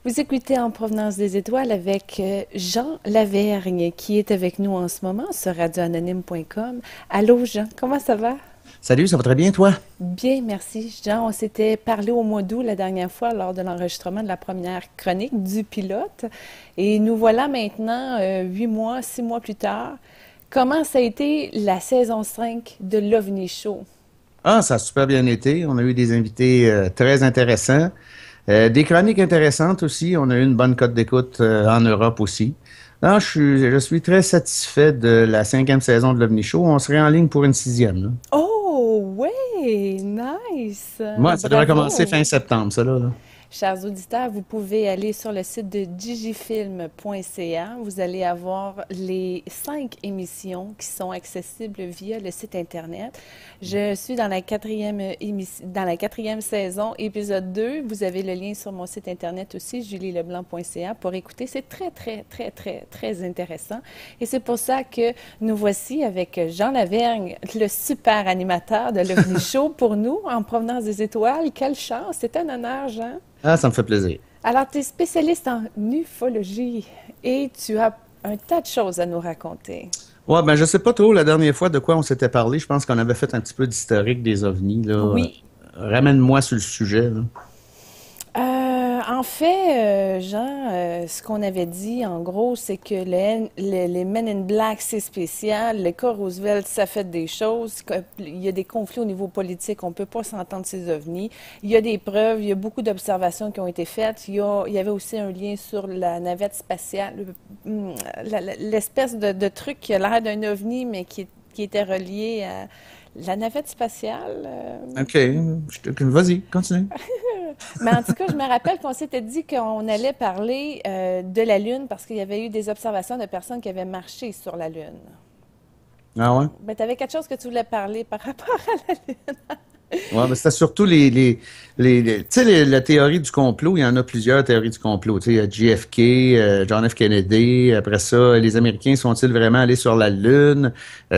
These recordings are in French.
Vous écoutez En provenance des étoiles avec Jean Lavergne qui est avec nous en ce moment sur radioanonyme.com. Allô Jean, comment ça va? Salut, ça va très bien, toi? Bien, merci. Jean, on s'était parlé au mois d'août la dernière fois lors de l'enregistrement de la première chronique du pilote. Et nous voilà maintenant, 8 mois, 6 mois plus tard. Comment ça a été la saison 5 de l'OVNI Show? Ah, ça a super bien été. On a eu des invités très intéressants. Des chroniques intéressantes aussi. On a eu une bonne cote d'écoute en Europe aussi. Non, je suis très satisfait de la cinquième saison de l'OVNI Show. On serait en ligne pour une sixième, là. Oh, ouais, nice! Moi, ça devrait commencer Bravo! fin septembre, ça, là. Chers auditeurs, vous pouvez aller sur le site de digifilm.ca. Vous allez avoir les 5 émissions qui sont accessibles via le site Internet. Je suis dans la quatrième saison, épisode 2. Vous avez le lien sur mon site Internet aussi, julieleblanc.ca, pour écouter. C'est très, très, très, très, très intéressant. Et c'est pour ça que nous voici avec Jean Lavergne, le super animateur de l'OVNI Show pour nous, en provenance des étoiles. Quelle chance! C'est un honneur, Jean. Ah, ça me fait plaisir. Alors, tu es spécialiste en ufologie et tu as un tas de choses à nous raconter. Ouais, ben, je sais pas trop la dernière fois de quoi on s'était parlé. Je pense qu'on avait fait un petit peu d'historique des ovnis, là. Oui. Ramène-moi sur le sujet, là. En fait, Jean, ce qu'on avait dit, en gros, c'est que les Men in Black, c'est spécial. Le cas Roosevelt, ça fait des choses. Il y a des conflits au niveau politique. On ne peut pas s'entendre ces ovnis. Il y a des preuves. Il y a beaucoup d'observations qui ont été faites. Il y avait aussi un lien sur la navette spatiale, l'espèce de truc qui a l'air d'un ovni, mais qui était relié à la navette spatiale. OK. Vas-y, continue. Mais en tout cas, je me rappelle qu'on s'était dit qu'on allait parler de la Lune parce qu'il y avait eu des observations de personnes qui avaient marché sur la Lune. Ah ouais? Ben, tu avais quelque chose que tu voulais parler par rapport à la Lune. Ouais, mais c'était surtout tu sais, la théorie du complot, il y en a plusieurs théories du complot. Tu sais, il y a JFK, John F. Kennedy, après ça, les Américains sont-ils vraiment allés sur la Lune?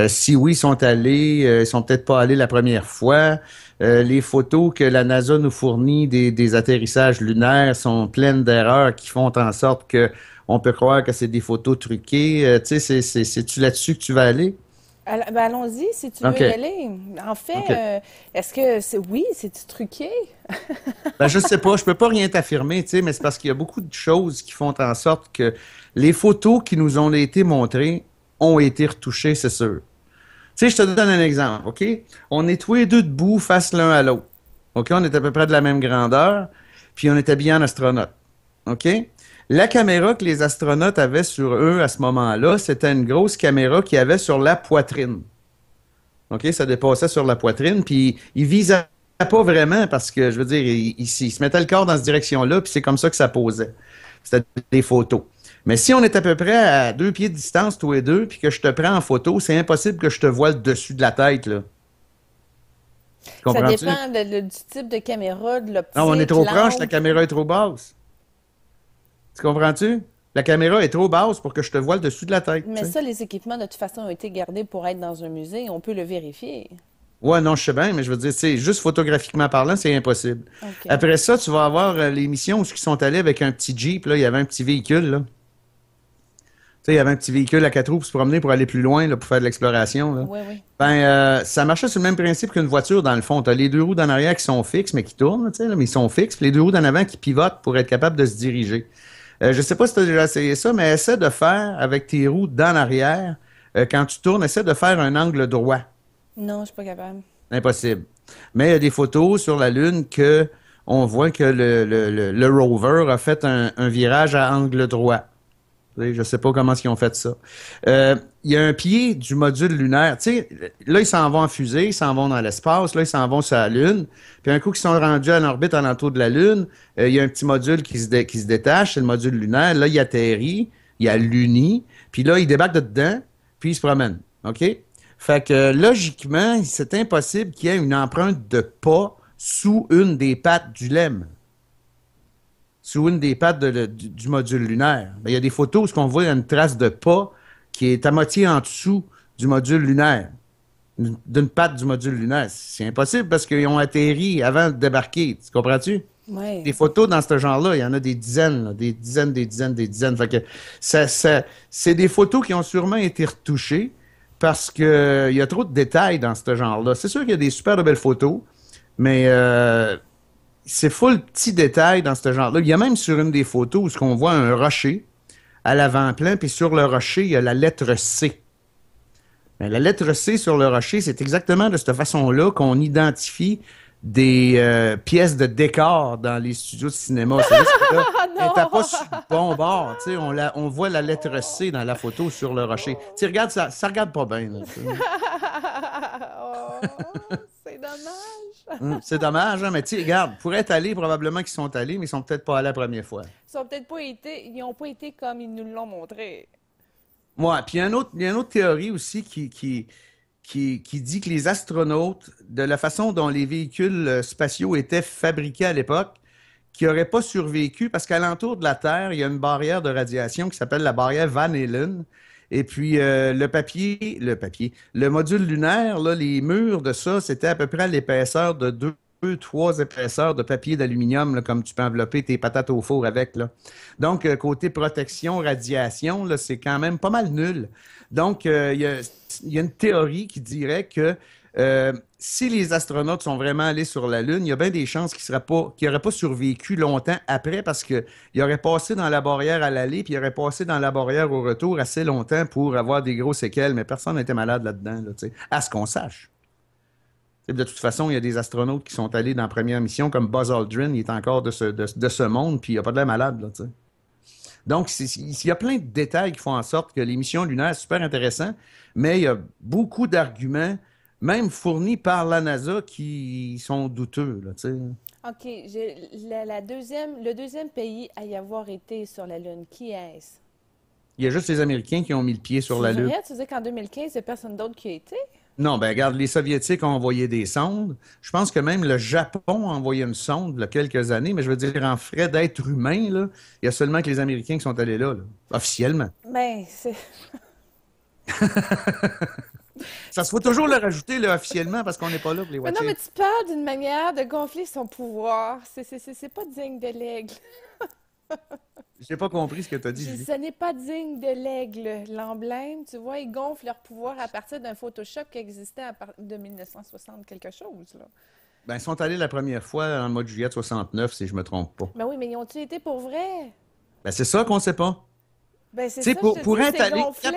Si oui, ils sont allés, ils sont peut-être pas allés la première fois. Les photos que la NASA nous fournit des atterrissages lunaires sont pleines d'erreurs qui font en sorte que on peut croire que c'est des photos truquées. Tu sais, c'est-tu là-dessus que tu vas aller? Ben, allons-y si tu veux y OK. aller. En fait, OK. est-ce que c'est oui, c'est-tu truqué? Ben, je sais pas, je peux pas rien t'affirmer, tu sais, mais c'est parce qu'il y a beaucoup de choses qui font en sorte que les photos qui nous ont été montrées ont été retouchées, c'est sûr. Tu sais, je te donne un exemple, OK? On est tous les deux debout face l'un à l'autre. OK? On est à peu près de la même grandeur, puis on est habillés en astronaute. OK? La caméra que les astronautes avaient sur eux à ce moment-là, c'était une grosse caméra qu'ils avaient sur la poitrine. OK? Ça dépassait sur la poitrine, puis ils visaient pas vraiment parce que, je veux dire, ils se mettaient le corps dans cette direction-là, puis c'est comme ça que ça posait. C'était des photos. Mais si on est à peu près à 2 pieds de distance, tous les deux, puis que je te prends en photo, c'est impossible que je te voie le dessus de la tête, là. Ça Comprends-tu? dépend du type de caméra, de Non, on est l'optique, trop proche, la l'angle. caméra est trop basse. Tu comprends-tu? La caméra est trop basse pour que je te voie le dessus de la tête, Mais tu sais. ça, les équipements, de toute façon, ont été gardés pour être dans un musée. On peut le vérifier. Ouais, non, je sais bien, mais je veux dire, c'est juste photographiquement parlant, c'est impossible. OK. Après ça, tu vas avoir les missions où ils sont allés avec un petit Jeep, là, il y avait un petit véhicule, là. Tu sais, il y avait un petit véhicule à 4 roues pour se promener pour aller plus loin, là, pour faire de l'exploration, là. Oui, oui. Ben, ça marchait sur le même principe qu'une voiture, dans le fond. Tu as les deux roues d'en arrière qui sont fixes, mais qui tournent, tu sais, là, mais ils sont fixes, puis les deux roues d'en avant qui pivotent pour être capable de se diriger. Je sais pas si tu as déjà essayé ça, mais essaie de faire avec tes roues d'en arrière, quand tu tournes, essaie de faire un angle droit. Non, je suis pas capable. Impossible. Mais il y a des photos sur la Lune que on voit que le rover a fait un virage à angle droit. Je ne sais pas comment ils ont fait ça. Il y a un pied du module lunaire. Tu sais, là, ils s'en vont en fusée, ils s'en vont dans l'espace, là, ils s'en vont sur la Lune. Puis un coup qu'ils sont rendus à l'orbite alentour de la Lune, il y a un petit module qui se détache, c'est le module lunaire. Là, il atterrit, il a l'Uni, puis là, il débarque de dedans, puis il se promène. OK? Fait que logiquement, c'est impossible qu'il y ait une empreinte de pas sous une des pattes du LEM, sous une des pattes du module lunaire. Ben, il y a des photos où on voit une trace de pas qui est à moitié en dessous du module lunaire, d'une patte du module lunaire. C'est impossible parce qu'ils ont atterri avant de débarquer. Tu comprends-tu? Ouais. Des photos dans ce genre-là, il y en a des dizaines, là, des dizaines, des dizaines, des dizaines. Fait que c'est des photos qui ont sûrement été retouchées parce que il y a trop de détails dans ce genre-là. C'est sûr qu'il y a des super de belles photos, mais c'est full petits détails dans ce genre-là. Il y a même sur une des photos où on voit un rocher à l'avant-plan, puis sur le rocher, il y a la lettre C. Mais la lettre C sur le rocher, c'est exactement de cette façon-là qu'on identifie des pièces de décor dans les studios de cinéma. C'est juste que là, Ah elle n'était pas non! sur le bon bord. Tu sais, on voit la lettre C dans la photo sur le rocher. Tu sais, regarde, ça regarde pas bien, là, tu sais. Oh, c'est dommage. C'est dommage, hein, mais tu sais, regarde, pour être allés, probablement qu'ils sont allés, mais ils sont peut-être pas allés la première fois. Ils n'ont pas été comme ils nous l'ont montré. Ouais, puis il y a une autre théorie aussi qui dit que les astronautes, de la façon dont les véhicules spatiaux étaient fabriqués à l'époque, qui n'auraient pas survécu parce qu'alentour de la Terre, il y a une barrière de radiation qui s'appelle la barrière Van Allen. Et puis le module lunaire, là, les murs de ça, c'était à peu près à l'épaisseur de trois épaisseurs de papier d'aluminium, là, comme tu peux envelopper tes patates au four avec, là. Donc, côté protection, radiation, là, c'est quand même pas mal nul. Donc, il y a une théorie qui dirait que si les astronautes sont vraiment allés sur la Lune, il y a bien des chances qu'ils n'auraient pas survécu longtemps après parce qu'ils auraient passé dans la barrière à l'aller puis ils auraient passé dans la barrière au retour assez longtemps pour avoir des gros séquelles, mais personne n'était malade là-dedans, là, tu sais, à ce qu'on sache. De toute façon, il y a des astronautes qui sont allés dans la première mission, comme Buzz Aldrin, il est encore de ce monde, puis il n'a pas de l'air malade, là, tu sais. Donc, il y a plein de détails qui font en sorte que les missions lunaires, c'est super intéressant, mais il y a beaucoup d'arguments, même fournis par la NASA, qui sont douteux, là, tu sais. OK, le deuxième pays à y avoir été sur la Lune, qui est-ce? Il y a juste les Américains qui ont mis le pied sur C'est la Lune. vrai? Tu dis qu'en 2015, il n'y a personne d'autre qui y a été? Non, ben regarde, les Soviétiques ont envoyé des sondes. Je pense que même le Japon a envoyé une sonde il y a quelques années, mais je veux dire, en frais d'être humain, là, il y a seulement que les Américains qui sont allés là, officiellement. Ben, c'est... Ça se faut toujours le rajouter là, officiellement parce qu'on n'est pas là pour les Mais non, mais watcher. tu parles d'une manière de gonfler son pouvoir. C'est pas digne de l'aigle. J'ai pas compris ce que tu as dit, Julie. Ce n'est pas digne de l'aigle. L'emblème, tu vois, ils gonflent leur pouvoir à partir d'un Photoshop qui existait à partir de 1960 quelque chose, là. Ben, ils sont allés la première fois en mois de juillet 69, si je me trompe pas. Ben oui, mais ils ont-tu été pour vrai? Ben, c'est ça qu'on sait pas. Ben c'est Tu sais, ça, je te pour dis, être c'est allé. gonflé.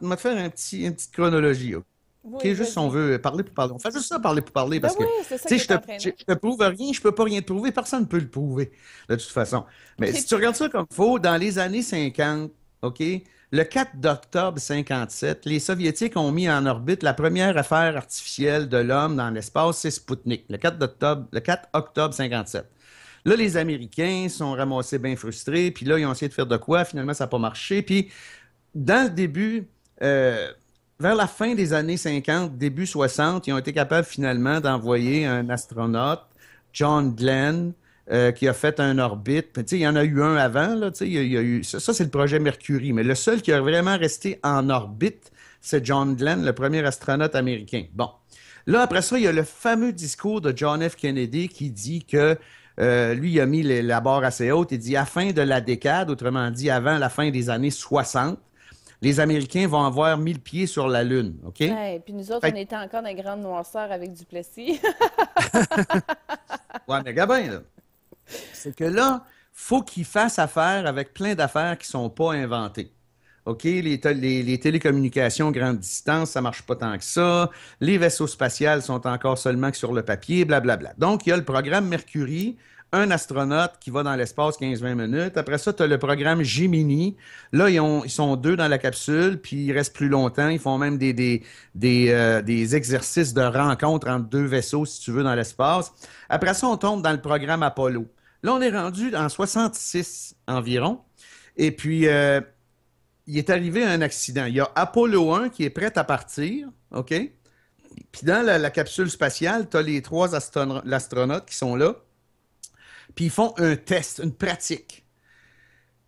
M'a te faire une petite chronologie, OK? Oui, Juste si on vas-y. veut parler pour parler. On fait juste ça, parler pour parler, Ben parce que, oui, tu c'est ça sais, qui est entraînant. je te prouve rien, je peux pas rien te prouver, personne ne peut le prouver, de toute façon. Mais si tu regardes ça comme faux, dans les années 50, OK, le 4 octobre 57, les Soviétiques ont mis en orbite la première affaire artificielle de l'homme dans l'espace, c'est Sputnik, le 4 octobre 57. Là, les Américains sont ramassés bien frustrés, puis là, ils ont essayé de faire de quoi, finalement, ça n'a pas marché, puis dans le début, vers la fin des années 50, début 60, ils ont été capables finalement d'envoyer un astronaute, John Glenn, qui a fait un orbite. Puis, tu sais, il y en a eu un avant, là, tu sais, il y a eu, ça, c'est le projet Mercury. Mais le seul qui a vraiment resté en orbite, c'est John Glenn, le premier astronaute américain. Bon. Là, après ça, il y a le fameux discours de John F. Kennedy qui dit que lui, il a mis la barre assez haute. Il dit à la fin de la décade, autrement dit, avant la fin des années 60, les Américains vont avoir mis le pied sur la Lune, OK? Ouais, puis nous autres, on Fait était encore dans la grande noirceur avec Duplessis. ouais, mais Gabin, là, c'est que là, faut qu'ils fassent affaire avec plein d'affaires qui sont pas inventées. OK, les télécommunications grande distance, ça marche pas tant que ça. Les vaisseaux spatials sont encore seulement que sur le papier, blablabla. Donc, il y a le programme Mercury, un astronaute qui va dans l'espace 15-20 minutes. Après ça, tu as le programme Gemini. Là, ils sont deux dans la capsule, puis ils restent plus longtemps. Ils font même des exercices de rencontre entre deux vaisseaux, si tu veux, dans l'espace. Après ça, on tombe dans le programme Apollo. Là, on est rendu en 66 environ. Et puis, il est arrivé un accident. Il y a Apollo 1 qui est prêt à partir, OK? Puis dans la capsule spatiale, tu as les trois astronautes qui sont là, puis ils font un test, une pratique.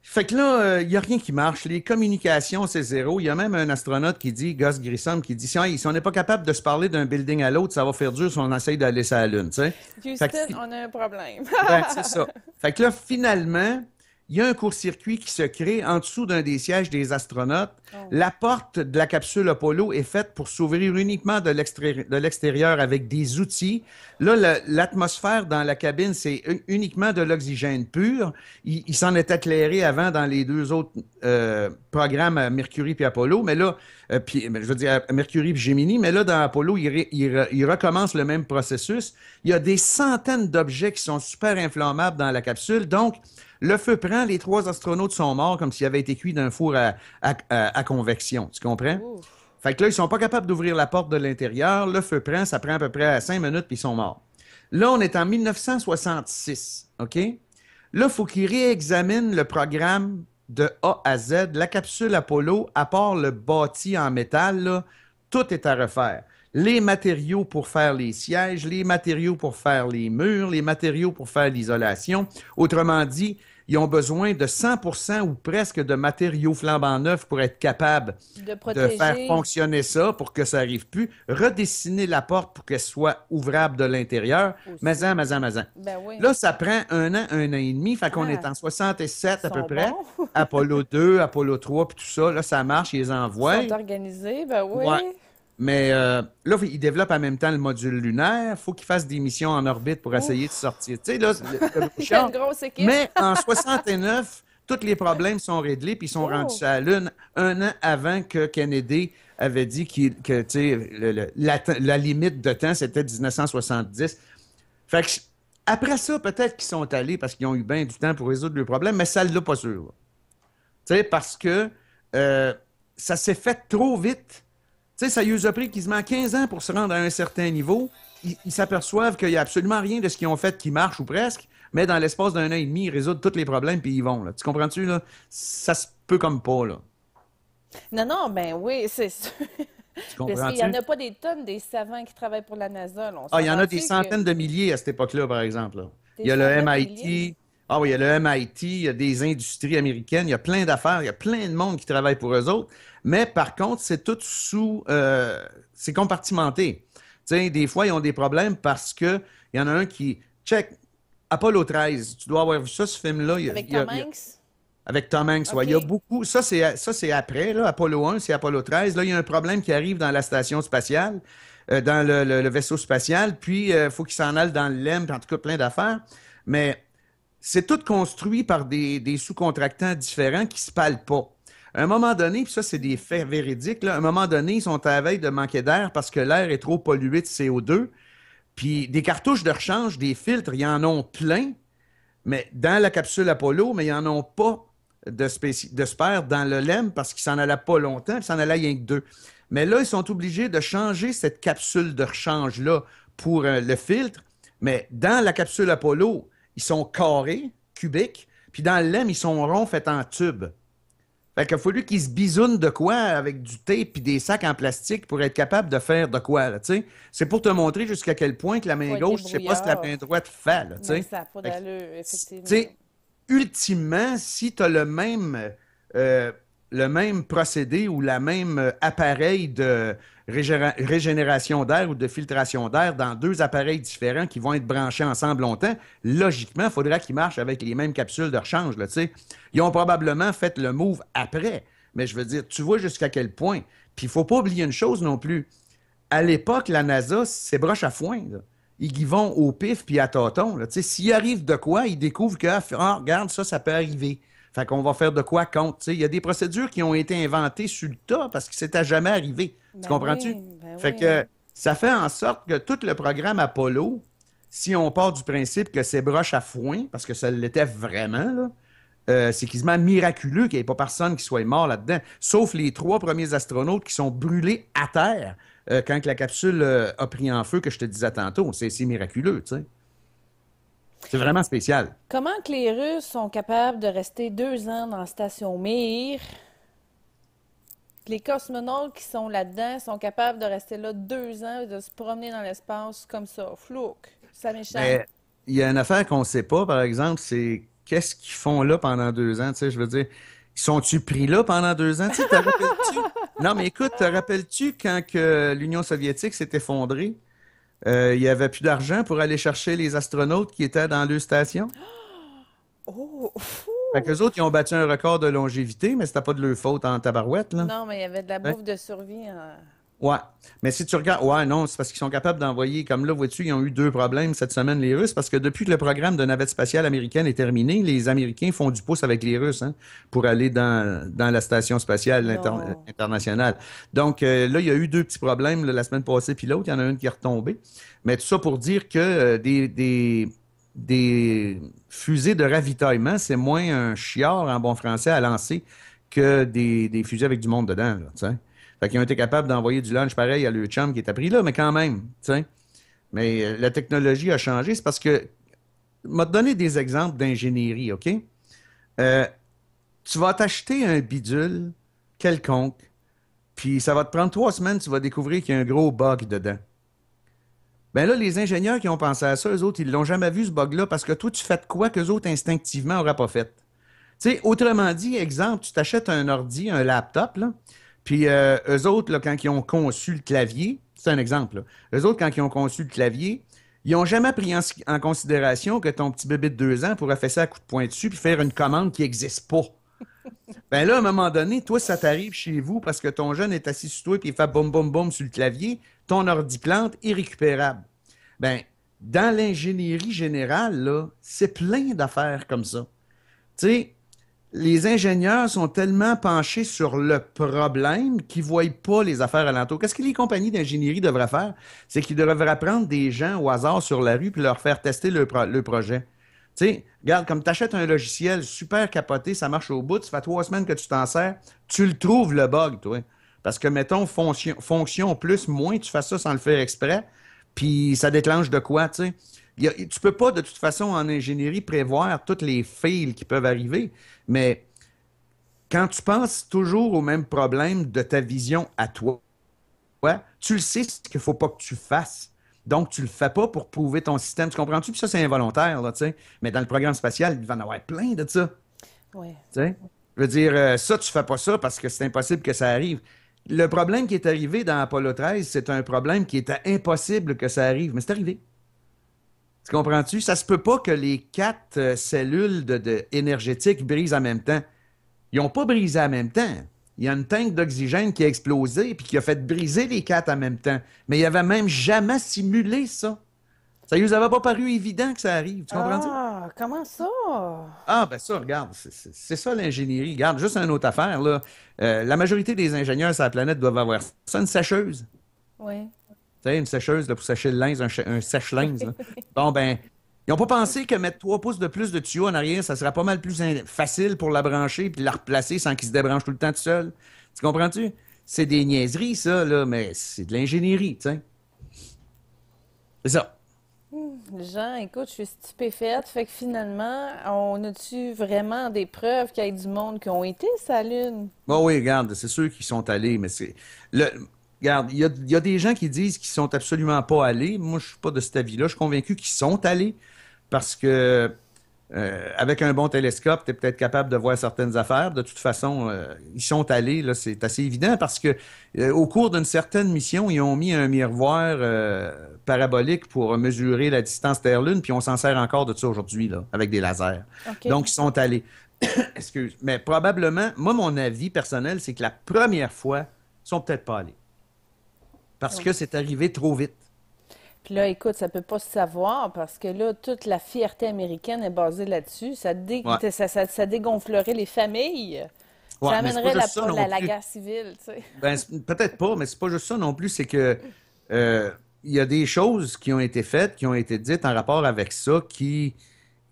Fait que là, il n'y a rien qui marche. Les communications, c'est zéro. Il y a même un astronaute qui dit, Gus Grissom, qui dit, si on n'est pas capable de se parler d'un building à l'autre, ça va faire dur si on essaye d'aller sur la Lune, tu sais. Fait que, Houston, on a un problème. ben, c'est ça. Fait que là, finalement, il y a un court-circuit qui se crée en dessous d'un des sièges des astronautes. Oh. La porte de la capsule Apollo est faite pour s'ouvrir uniquement de l'extérieur avec des outils. Là, l'atmosphère dans la cabine, c'est uniquement de l'oxygène pur. Il s'en est éclairé avant dans les deux autres programmes, Mercury puis Apollo. Mais là, je veux dire Mercury puis Gemini, mais là, dans Apollo, il recommence le même processus. Il y a des centaines d'objets qui sont super inflammables dans la capsule. Donc, le feu prend, les 3 astronautes sont morts comme s'ils avaient été cuits d'un four à convection. Tu comprends? Ouf. Fait que là, ils sont pas capables d'ouvrir la porte de l'intérieur. Le feu prend, ça prend à peu près 5 minutes, puis ils sont morts. Là, on est en 1966, OK? Là, il faut qu'ils réexaminent le programme de A à Z. La capsule Apollo, à part le bâti en métal, là, tout est à refaire. Les matériaux pour faire les sièges, les matériaux pour faire les murs, les matériaux pour faire l'isolation. Autrement dit, ils ont besoin de 100% ou presque de matériaux flambant neufs pour être capables De de faire protéger fonctionner ça pour que ça n'arrive plus, redessiner la porte pour qu'elle soit ouvrable de l'intérieur, aussi. mazan. Ben oui. Là, ça prend un an et demi, fait qu'on est Ah, en 67 à ils peu sont près. bons. Apollo 2, Apollo 3, puis tout ça, là, ça marche, ils les Ils envoient. sont organisés, ben oui. Ouais. Mais là, ils développent en même temps le module lunaire. Il faut qu'ils fassent des missions en orbite pour essayer de Ouf. sortir. Tu sais, là, le Quelle bouchard. grosse équipe. Mais en 69, tous les problèmes sont réglés, puis ils sont rendus Oh. sur la Lune un an avant que Kennedy avait dit que tu sais, la limite de temps, c'était 1970. Fait que, après ça, peut-être qu'ils sont allés parce qu'ils ont eu bien du temps pour résoudre le problème, mais ça ne l'a pas sûr. Tu sais, parce que euh, ça s'est fait trop vite. Tu sais, ça lui a pris quasiment 15 ans pour se rendre à un certain niveau. Ils s'aperçoivent qu'il n'y a absolument rien de ce qu'ils ont fait qui marche ou presque, mais dans l'espace d'un an et demi, ils résolvent tous les problèmes puis ils vont. Là. Tu comprends-tu? Là? Ça se peut comme pas. Là. Non, non, ben oui, c'est sûr. Tu Parce qu'il n'y en comprends-tu? a pas des tonnes des savants qui travaillent pour la NASA, là. On Ah, il y en a des s'entend-tu que centaines de milliers à cette époque-là, par exemple. Là. Il des y a le centaines de milliers? MIT. Ah oui, il y a le MIT, il y a des industries américaines, il y a plein d'affaires, il y a plein de monde qui travaille pour eux autres. Mais par contre, c'est tout c'est compartimenté. Tu sais, des fois, ils ont des problèmes parce que il y en a un qui, check, Apollo 13, tu dois avoir vu ça, ce film-là. Avec Tom Hanks? Avec Tom Hanks, ouais. Il y a OK. beaucoup. Ça, c'est après, là. Apollo 1, c'est Apollo 13. Là, il y a un problème qui arrive dans la station spatiale, dans le vaisseau spatial. Puis, il faut qu'il s'en aille dans le LEM, puis en tout cas, plein d'affaires. Mais c'est tout construit par des sous-contractants différents qui se parlent pas. À un moment donné, puis ça, c'est des faits véridiques, là, à un moment donné, ils sont à la veille de manquer d'air parce que l'air est trop pollué de CO2. Puis des cartouches de rechange, des filtres, ils en ont plein, mais dans la capsule Apollo, mais ils n'en ont pas de spare dans le LEM parce qu'ils s'en allaient pas longtemps, puis ils s'en allaient rien que deux. Mais là, ils sont obligés de changer cette capsule de rechange-là pour le filtre. Mais dans la capsule Apollo, ils sont carrés, cubiques, puis dans le LEM, ils sont ronds, faits en tube. Fait qu'il a fallu qu'ils se bisounent de quoi avec du tape et des sacs en plastique pour être capable de faire de quoi, là, tu sais. C'est pour te montrer jusqu'à quel point que la main Faut être gauche, je sais pas ce que la débrouillard. main droite fait, là, tu Ben, sais. ça n'a pas Fait que, d'allure, tu effectivement. sais, ultimement, si tu as euh, le même procédé ou la même appareil de régénération d'air ou de filtration d'air dans deux appareils différents qui vont être branchés ensemble longtemps, logiquement, il faudra qu'ils marchent avec les mêmes capsules de rechange. Là, tu sais. Ils ont probablement fait le move après, mais je veux dire, tu vois jusqu'à quel point. Puis il ne faut pas oublier une chose non plus. À l'époque, la NASA, c'est broche à foin. Là. Ils y vont au pif puis à tâtons. Là. Tu sais, s'il arrive de quoi, ils découvrent que, ah, regarde, ça peut arriver. Fait qu'on va faire de quoi contre. Tu sais, il y a des procédures qui ont été inventées sur le tas parce que c'était jamais arrivé. Tu Ben comprends-tu? oui, ben Fait oui. que ça fait en sorte que tout le programme Apollo, si on part du principe que c'est broche à foin, parce que ça l'était vraiment, là, c'est quasiment miraculeux qu'il n'y ait pas personne qui soit mort là-dedans, sauf les 3 premiers astronautes qui sont brûlés à terre quand la capsule a pris en feu, que je te disais tantôt. C'est miraculeux, tu sais. C'est vraiment spécial. Comment que les Russes sont capables de rester 2 ans dans la station Mir? Les cosmonautes qui sont là-dedans sont capables de rester là 2 ans et de se promener dans l'espace comme ça. Flouk, ça m'échappe. Mais il y a une affaire qu'on ne sait pas, par exemple, c'est qu'est-ce qu'ils font là pendant 2 ans? Tu sais, je veux dire, ils sont-tu pris là pendant 2 ans? Tu sais, te rappelles-tu? Non, mais écoute, te rappelles-tu quand que l'Union soviétique s'est effondrée? Il n'y avait plus d'argent pour aller chercher les astronautes qui étaient dans leur station. Oh, Fait qu'eux fou! autres, ils ont battu un record de longévité, mais c'était pas de leur faute en tabarouette, là. Non, mais il y avait de la Hein? bouffe de survie. Ouais. Mais si tu regardes, ouais, non, c'est parce qu'ils sont capables d'envoyer, comme là, vois-tu, ils ont eu 2 problèmes cette semaine, les Russes, parce que depuis que le programme de navette spatiale américaine est terminé, les Américains font du pouce avec les Russes, hein, pour aller dans la station spatiale Non. internationale. Donc, là, il y a eu 2 petits problèmes, là, la semaine passée, puis l'autre, il y en a une qui est retombée. Mais tout ça pour dire que des fusées de ravitaillement, c'est moins un chiard, en bon français, à lancer que des fusées avec du monde dedans, là, tu sais. Fait qu'ils ont été capables d'envoyer du lunch pareil à leur chum qui était pris là, mais quand même, tu sais. Mais la technologie a changé, c'est parce que, m'a donné des exemples d'ingénierie, OK? Euh, Tu vas t'acheter un bidule quelconque, puis ça va te prendre 3 semaines, tu vas découvrir qu'il y a un gros bug dedans. Ben là, les ingénieurs qui ont pensé à ça, eux autres, ils l'ont jamais vu, ce bug-là, parce que toi, tu fais de quoi qu'eux autres, instinctivement, n'auraient pas fait. Tu sais, autrement dit, exemple, tu t'achètes un ordi, un laptop, là, puis eux autres, là, quand ils ont conçu le clavier, c'est un exemple, là, eux autres, quand ils ont conçu le clavier, ils n'ont jamais pris en considération que ton petit bébé de 2 ans pourrait faire ça à coup de poing dessus puis faire une commande qui n'existe pas. Ben là, à un moment donné, toi, ça t'arrive chez vous parce que ton jeune est assis sur toi puis il fait boum, boum, boum sur le clavier, ton ordi plante, irrécupérable. Ben, dans l'ingénierie générale, là, c'est plein d'affaires comme ça. Tu sais, les ingénieurs sont tellement penchés sur le problème qu'ils ne voient pas les affaires alentour. Qu'est-ce que les compagnies d'ingénierie devraient faire? C'est qu'ils devraient prendre des gens au hasard sur la rue puis leur faire tester le projet. Tu sais, regarde, comme tu achètes un logiciel super capoté, ça marche au bout, ça fait 3 semaines que tu t'en sers, tu le trouves le bug, toi. Parce que, mettons, fonction plus, moins, tu fais ça sans le faire exprès, puis ça déclenche de quoi, tu sais? Tu peux pas, de toute façon, en ingénierie, prévoir toutes les fails qui peuvent arriver, mais quand tu penses toujours au même problème de ta vision à toi, tu le sais ce qu'il faut pas que tu fasses. Donc, tu le fais pas pour prouver ton système. Tu comprends-tu? Puis ça, c'est involontaire, là, tu sais. Mais dans le programme spatial, il va y en avoir plein de ça. Oui. Tu sais? Je veux dire, ça, tu fais pas ça parce que c'est impossible que ça arrive. Le problème qui est arrivé dans Apollo 13, c'est un problème qui était impossible que ça arrive, mais c'est arrivé. Tu comprends-tu? Ça se peut pas que les 4 cellules énergétiques brisent en même temps. Ils n'ont pas brisé en même temps. Il y a une tank d'oxygène qui a explosé et qui a fait briser les 4 en même temps. Mais il n'avait même jamais simulé ça. Ça ne nous avait pas paru évident que ça arrive. Tu comprends-tu? Ah, comment ça? Ah, ben ça, regarde, c'est ça l'ingénierie. Regarde, juste une autre affaire, là. La majorité des ingénieurs sur la planète doivent avoir ça, une sécheuse. Oui. Tu sais, une sécheuse là, pour sécher le linge, un sèche-linge. Là. Bon, ben, ils n'ont pas pensé que mettre 3 pouces de plus de tuyau en arrière, ça serait pas mal plus facile pour la brancher puis la replacer sans qu'il se débranche tout le temps tout seul. Tu comprends-tu? C'est des niaiseries, ça, là, mais c'est de l'ingénierie, tu sais. C'est ça. Jean, écoute, je suis stupéfaite. Fait que finalement, on a-tu vraiment des preuves qu'il y a du monde qui ont été sur la Lune? Bon, oui, regarde, c'est sûr qu'ils sont allés, mais c'est. Le... Regarde, il y a des gens qui disent qu'ils sont absolument pas allés. Moi, je suis pas de cet avis-là. Je suis convaincu qu'ils sont allés parce que avec un bon télescope, tu es peut-être capable de voir certaines affaires. De toute façon, ils sont allés, là, c'est assez évident parce que au cours d'une certaine mission, ils ont mis un miroir parabolique pour mesurer la distance Terre-Lune, puis on s'en sert encore de ça aujourd'hui, là, avec des lasers. OK. Donc, ils sont allés. Excuse. Mais probablement, moi, mon avis personnel, c'est que la première fois, ils sont peut-être pas allés. Parce Ouais. que c'est arrivé trop vite. Puis là, écoute, ça peut pas se savoir parce que là, toute la fierté américaine est basée là-dessus. Ouais. Ça dégonflerait les familles. Ça Ouais, mais c'est pas amènerait juste ça non la plus. guerre civile, tu sais. Ben, peut-être pas, mais c'est pas juste ça non plus. C'est que euh, il y a des choses qui ont été faites, qui ont été dites en rapport avec ça, qui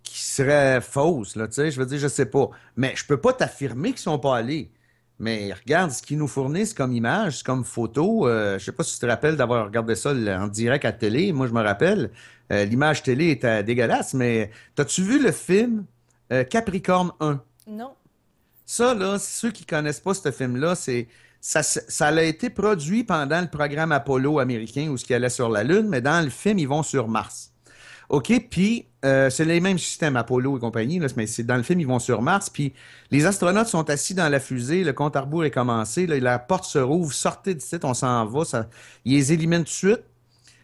seraient fausses, là, tu sais. Je veux dire, je sais pas. Mais je peux pas t'affirmer qu'ils sont pas allés. Mais regarde ce qu'ils nous fournissent comme images, comme photos. Je sais pas si tu te rappelles d'avoir regardé ça en direct à la télé. Moi, je me rappelle. L'image télé était dégueulasse, mais t'as-tu vu le film Capricorne 1? Non. Ça, là, ceux qui connaissent pas ce film-là, ça a été produit pendant le programme Apollo américain où ce qui allait sur la Lune, mais dans le film, ils vont sur Mars. OK, puis c'est les mêmes systèmes, Apollo et compagnie, là, mais c'est dans le film, ils vont sur Mars, puis les astronautes sont assis dans la fusée, le compte à rebours est commencé, là, la porte se rouvre, sortez d'ici, on s'en va, ça, ils les éliminent tout de suite.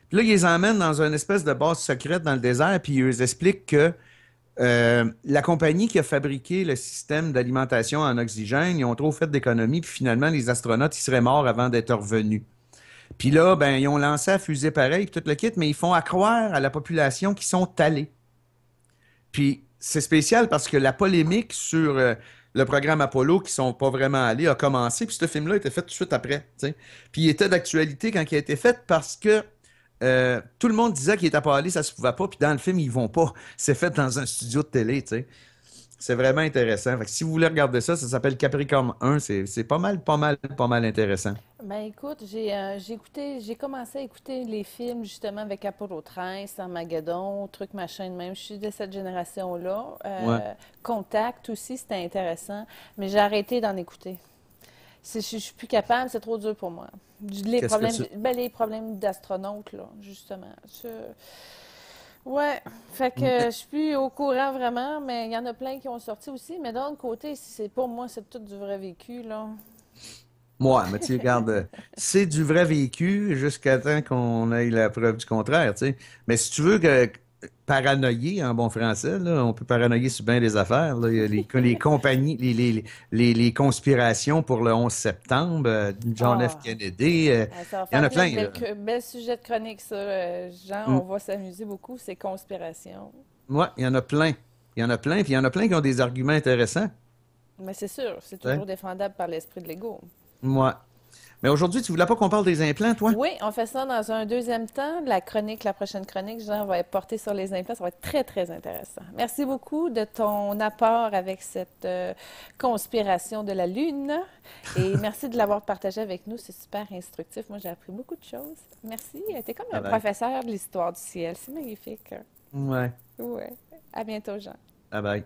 Puis là, ils les emmènent dans une espèce de base secrète dans le désert, puis ils eux expliquent que la compagnie qui a fabriqué le système d'alimentation en oxygène, ils ont trop fait d'économies, puis finalement, les astronautes, ils seraient morts avant d'être revenus. Puis là, ben, ils ont lancé la fusée pareil, puis tout le kit, mais ils font accroire à la population qu'ils sont allés. Puis c'est spécial parce que la polémique sur le programme Apollo qui sont pas vraiment allés a commencé, puis ce film-là a été fait tout de suite après. T'sais. Puis il était d'actualité quand il a été fait parce que tout le monde disait qu'il était pas allé, ça se pouvait pas, puis dans le film, ils vont pas. C'est fait dans un studio de télé, tu sais. C'est vraiment intéressant. Fait que si vous voulez regarder ça, ça s'appelle Capricorne 1. C'est pas mal, pas mal, pas mal intéressant. Ben écoute, j'ai commencé à écouter les films justement avec Apollo 13, Armageddon, truc machin de même. Je suis de cette génération-là. Ouais. Contact aussi, c'était intéressant, mais j'ai arrêté d'en écouter. Je suis plus capable, c'est trop dur pour moi. Les Qu'est-ce que problèmes, tu... les problèmes d'astronautes, là, justement. Ouais, fait que je Mm. suis plus au courant vraiment, mais il y en a plein qui ont sorti aussi. Mais d'un autre côté, c'est pour moi, c'est tout du vrai vécu, là. Moi, mais tu sais, regarde, c'est du vrai vécu jusqu'à temps qu'on ait la preuve du contraire, tu sais. Mais si tu veux que paranoïer en bon français, là, on peut paranoïer sur bien des affaires. Là. Il y a les compagnies, les conspirations pour le 11 septembre, John F. Ah, Kennedy, ça va il y en faire a plein de plein, là. belles sujets de chronique, ça. Jean, Mm. on va s'amuser beaucoup, c'est conspiration. Ouais, il y en a plein. Il y en a plein, puis il y en a plein qui ont des arguments intéressants. Mais c'est sûr, c'est Tu sais. toujours défendable par l'esprit de l'ego. Ouais. Mais aujourd'hui, tu voulais pas qu'on parle des implants, toi? Oui, on fait ça dans un deuxième temps. La prochaine chronique, Jean va être portée sur les implants. Ça va être très, très intéressant. Merci beaucoup de ton apport avec cette conspiration de la Lune. Et merci de l'avoir partagé avec nous. C'est super instructif. Moi, j'ai appris beaucoup de choses. Merci. Tu es comme Bye un bye. professeur de l'histoire du ciel. C'est magnifique. Ouais. Ouais. À bientôt, Jean. Bye bye.